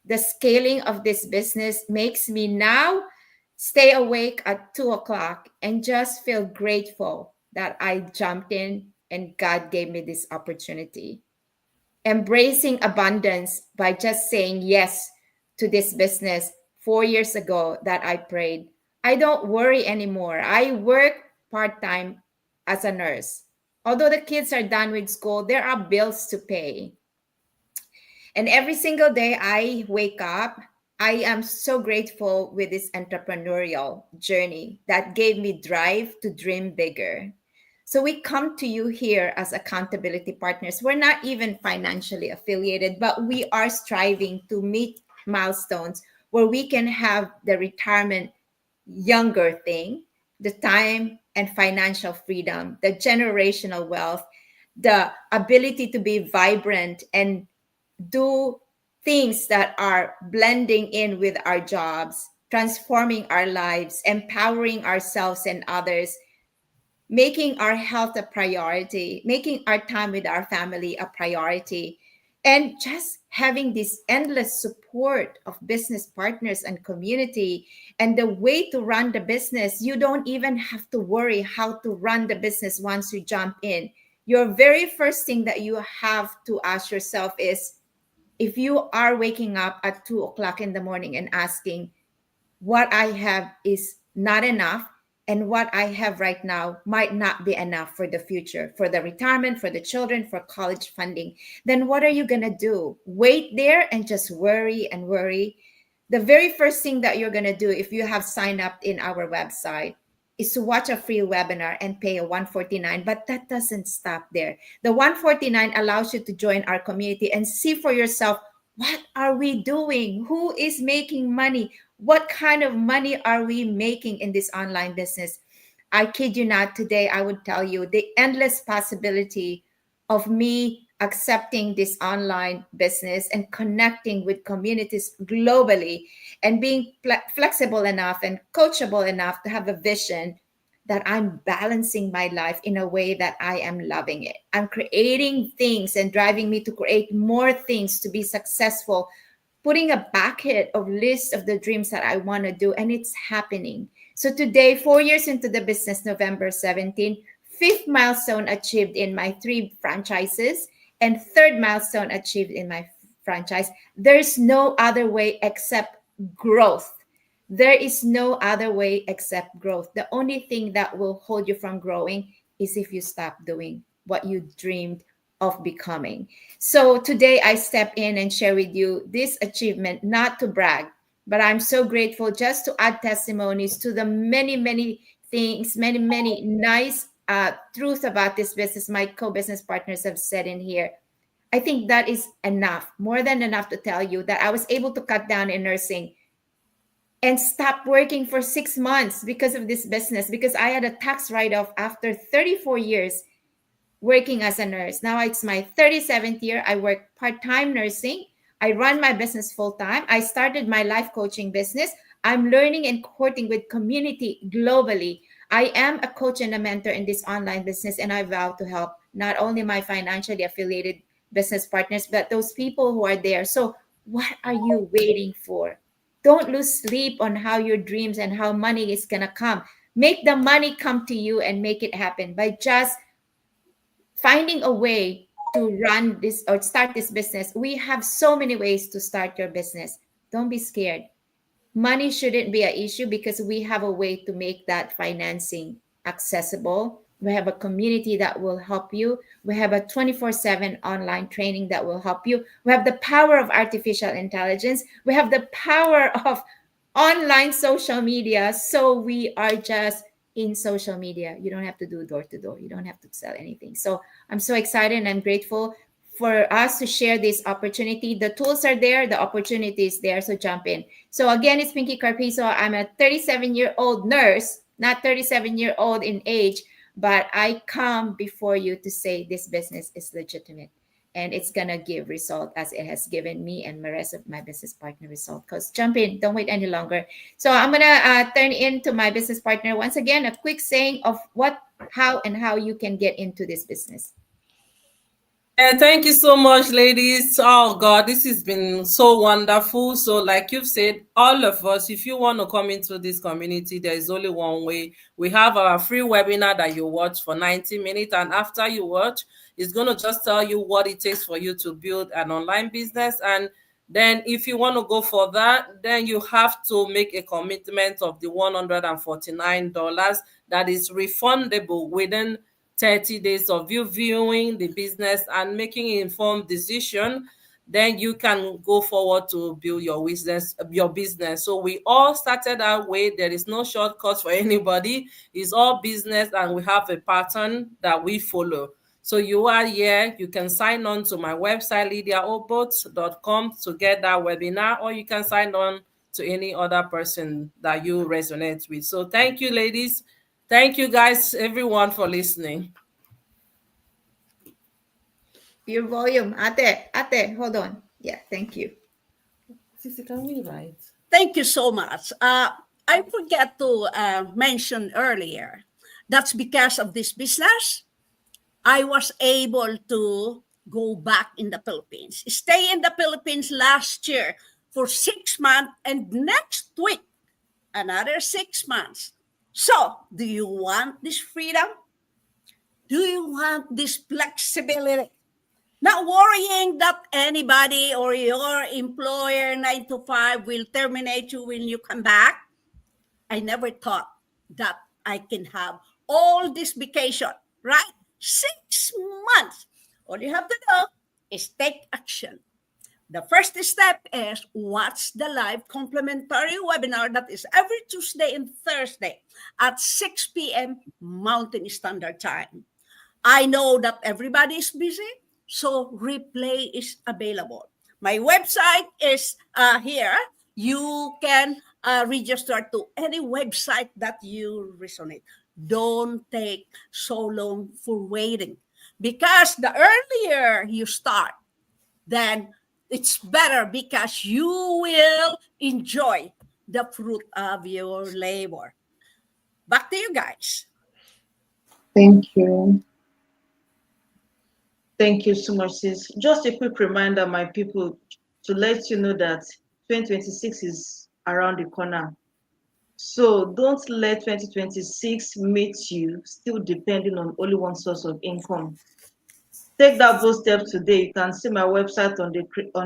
The scaling of this business makes me now stay awake at 2 o'clock and just feel grateful that I jumped in and God gave me this opportunity. Embracing abundance by just saying yes to this business 4 years ago that I prayed. I don't worry anymore. I work part-time as a nurse. Although the kids are done with school, there are bills to pay. And every single day I wake up, I am so grateful with this entrepreneurial journey that gave me drive to dream bigger. So we come to you here as accountability partners. We're not even financially affiliated, but we are striving to meet milestones where we can have the retirement younger thing, the time and financial freedom, the generational wealth, the ability to be vibrant and do things that are blending in with our jobs, transforming our lives, empowering ourselves and others, making our health a priority, making our time with our family a priority, and just having this endless support of business partners and community. And the way to run the business, you don't even have to worry how to run the business once you jump in. Your very first thing that you have to ask yourself is, if you are waking up at 2 o'clock in the morning and asking, what I have is not enough, and what I have right now might not be enough for the future, for the retirement, for the children, for college funding, then what are you going to do? Wait there and just worry and worry? The very first thing that you're going to do if you have signed up in our website is to watch a free webinar and pay a 149. But that doesn't stop there. The 149 allows you to join our community and see for yourself, what are we doing? Who is making money? What kind of money are we making in this online business? I kid you not, today I would tell you the endless possibility of me accepting this online business and connecting with communities globally, and being flexible enough and coachable enough to have a vision that I'm balancing my life in a way that I am loving it. I'm creating things and driving me to create more things to be successful, putting a bucket of list of the dreams that I want to do, and it's happening. So today, 4 years into the business, November 17, fifth milestone achieved in my 3 franchises, and third milestone achieved in my franchise. There's no other way except growth. There is no other way except growth. The only thing that will hold you from growing is if you stop doing what you dreamed of becoming. So today I step in and share with you this achievement, not to brag, but I'm so grateful just to add testimonies to the many, many things, many, many nice truths about this business my co-business partners have said in here. I think that is enough, more than enough, to tell you that I was able to cut down in nursing and stop working for 6 months because of this business, because I had a tax write-off after 34 years working as a nurse. Now it's my 37th year. I work part-time nursing. I run my business full-time. I started my life coaching business. I'm learning and cohorting with community globally. I am a coach and a mentor in this online business, and I vow to help not only my financially affiliated business partners, but those people who are there. So what are you waiting for? Don't lose sleep on how your dreams and how money is going to come. Make the money come to you and make it happen by just finding a way to run this or start this business. We have so many ways to start your business. Don't be scared. Money shouldn't be an issue because we have a way to make that financing accessible. We have a community that will help you. We have a 24/7 online training that will help you. We have the power of artificial intelligence. We have the power of online social media. So we are just in social media. You don't have to do door to door. You don't have to sell anything. So I'm so excited and I'm grateful for us to share this opportunity. The tools are there, the opportunity is there. So jump in. So again, it's Pinky Carpizo. I'm a 37-year-old nurse, not 37-year-old in age, but I come before you to say this business is legitimate and it's gonna give result as it has given me and the rest of my business partner result. Because jump in, don't wait any longer. So I'm gonna turn into my business partner once again, a quick saying of what, how, and how you can get into this business. Yeah, thank you so much, ladies. Oh God, this has been so wonderful. So, like you've said, all of us, if you want to come into this community, there is only one way. We have our free webinar that you watch for 90 minutes, and after you watch, it's going to just tell you what it takes for you to build an online business. And then, if you want to go for that, then you have to make a commitment of the $149 that is refundable within 30 days of you viewing the business and making an informed decision. Then you can go forward to build your business. So we all started that way. There is no shortcut for anybody. It's all business, and we have a pattern that we follow. So you are here, you can sign on to my website, lydiaobot.com, to get that webinar, or you can sign on to any other person that you resonate with. So thank you, ladies. Thank you, guys, everyone, for listening. Your volume, ate, hold on. Yeah, thank you. Sisi, can we write? Thank you so much. I forgot to mention earlier, that's because of this business, I was able to go back in the Philippines, stay in the Philippines last year for 6 months, and next week, another 6 months. So, do you want this freedom? Do you want this flexibility? Not worrying that anybody or your employer 9 to 5 will terminate you when you come back. I never thought that I can have all this vacation, right? 6 months. All you have to do is take action. The first step is watch the live complimentary webinar that is every Tuesday and Thursday at 6 p.m. Mountain Standard Time. I know that everybody is busy, so replay is available. My website is here. You can register to any website that you resonate. Don't take so long for waiting because the earlier you start, then it's better because you will enjoy the fruit of your labor. Back to you guys. Thank you. Thank you so much, sis. Just a quick reminder, my people, to let you know that 2026 is around the corner. So don't let 2026 meet you still depending on only one source of income. Take that bold step today. You can see my website on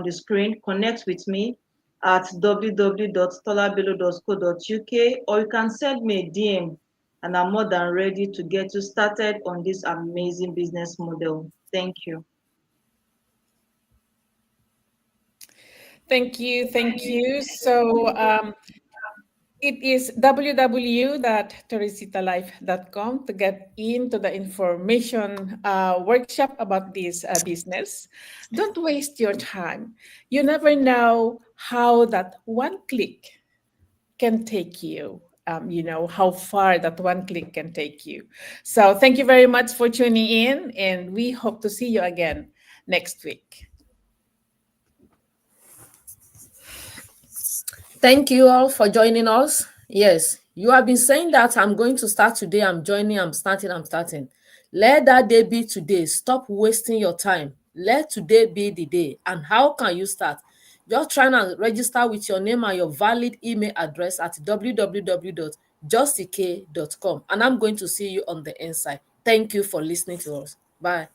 the screen. Connect with me at www.tolabelo.co.uk, or you can send me a DM, and I'm more than ready to get you started on this amazing business model. Thank you. Thank you. Thank you. So it is www.teresitalife.com to get into the information workshop about this business. Don't waste your time. You never know how that one click can take you. How far that one click can take you. So thank you very much for tuning in, and we hope to see you again next week. Thank you all for joining us. Yes, you have been saying that I'm going to start today. I'm joining, I'm starting. Let that day be today. Stop wasting your time. Let today be the day. And how can you start? Just try and register with your name and your valid email address at www.justik.com. And I'm going to see you on the inside. Thank you for listening to us. Bye.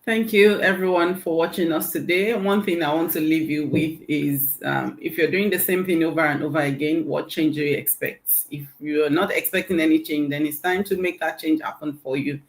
Thank you, everyone, for watching us today. One thing I want to leave you with is if you're doing the same thing over and over again, what change do you expect? If you're not expecting any change, then it's time to make that change happen for you.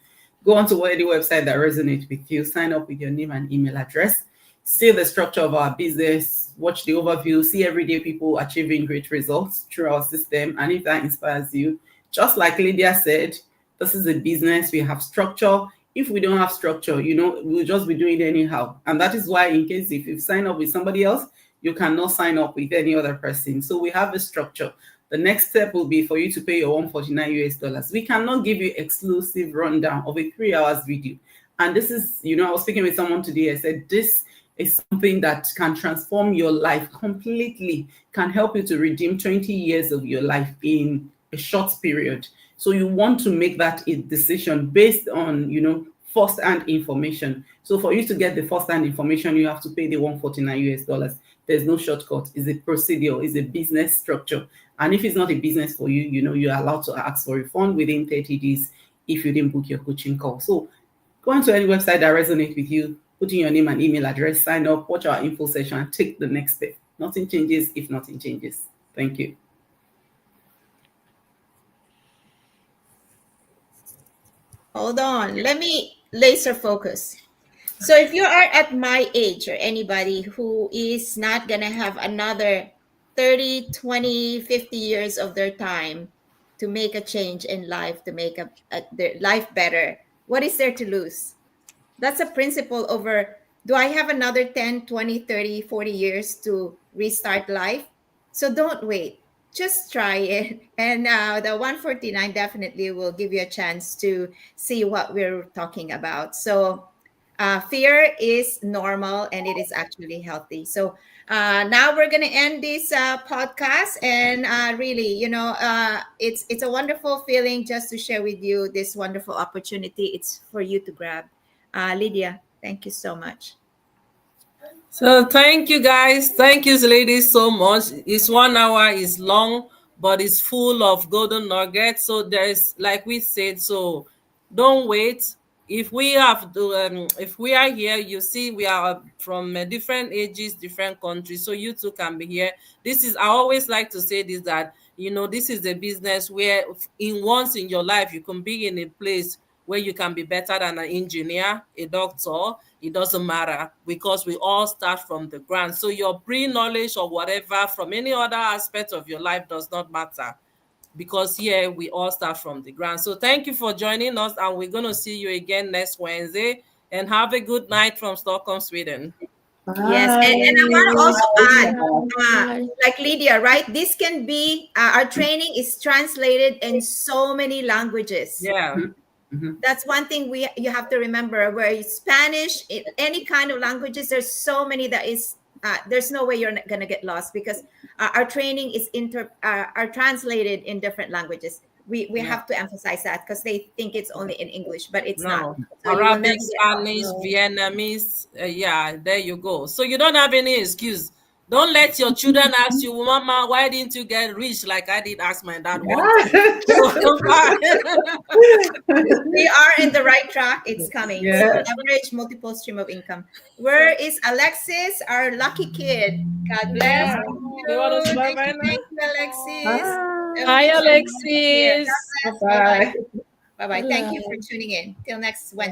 Go onto any website that resonates with you, sign up with your name and email address, see the structure of our business, watch the overview, see everyday people achieving great results through our system. And if that inspires you, just like Lydia said, this is a business, we have structure. If we don't have structure, we'll just be doing it anyhow. And that is why, in case if you sign up with somebody else, you cannot sign up with any other person. So we have a structure. The next step will be for you to pay your 149 US dollars. We cannot give you exclusive rundown of a 3 hours video. And this is, I was speaking with someone today. I said, this is something that can transform your life completely, can help you to redeem 20 years of your life in a short period. So you want to make that a decision based on, first-hand information. So for you to get the first-hand information, you have to pay the 149 US dollars. There's no shortcut. It's a procedure. It's a business structure. And if it's not a business for you, you're allowed to ask for a refund within 30 days if you didn't book your coaching call. So go onto any website that resonates with you, put in your name and email address, sign up, watch our info session, and take the next step. Nothing changes if nothing changes. Thank you. Hold on. Let me laser focus. So if you are at my age or anybody who is not going to have another 30, 20, 50 years of their time to make a change in life, to make their life better, what is there to lose? That's a principle over, do I have another 10, 20, 30, 40 years to restart life? So don't wait. Just try it. And the 149 definitely will give you a chance to see what we're talking about. So fear is normal and it is actually healthy. So now we're going to end this podcast, and really, it's a wonderful feeling just to share with you this wonderful opportunity. It's for you to grab. Lydia, thank you so much. So thank you guys. Thank you ladies so much. It's 1 hour, it's long, but it's full of golden nuggets. So there's, like we said, so don't wait. If we are here, you see we are from different ages, different countries. So you too can be here. I always like to say this, that This is a business where in once in your life you can be in a place where you can be better than an engineer, a doctor. It doesn't matter because we all start from the ground. So your pre-knowledge or whatever from any other aspect of your life does not matter, because here we all start from the ground. So thank you for joining us, and we're going to see you again next Wednesday. And have a good night from Stockholm, Sweden. Yes, Bye. and I want to also add, Bye. like Lydia, right? This can be our training is translated in so many languages. Yeah. That's one thing you have to remember. Where Spanish, any kind of languages, there's so many that is there's no way you're gonna get lost, because our training is are translated in different languages. We Yeah. have to emphasize that, because they think it's only in English, but it's not. No. So you will never Arabic, get lost. Spanish, Vietnamese. Yeah, there you go. So you don't have any excuse. Don't let your children ask you, Mama, why didn't you get rich like I did ask my dad one time? Bye. We are in the right track. It's coming. So Yeah. leverage multiple stream of income. Where is Alexis, our lucky kid? God bless Yeah. you. You want to bye bye now? Thank you, Alexis. Hi, Alexis. Bye. Bye bye. Thank you for tuning in. Till next Wednesday.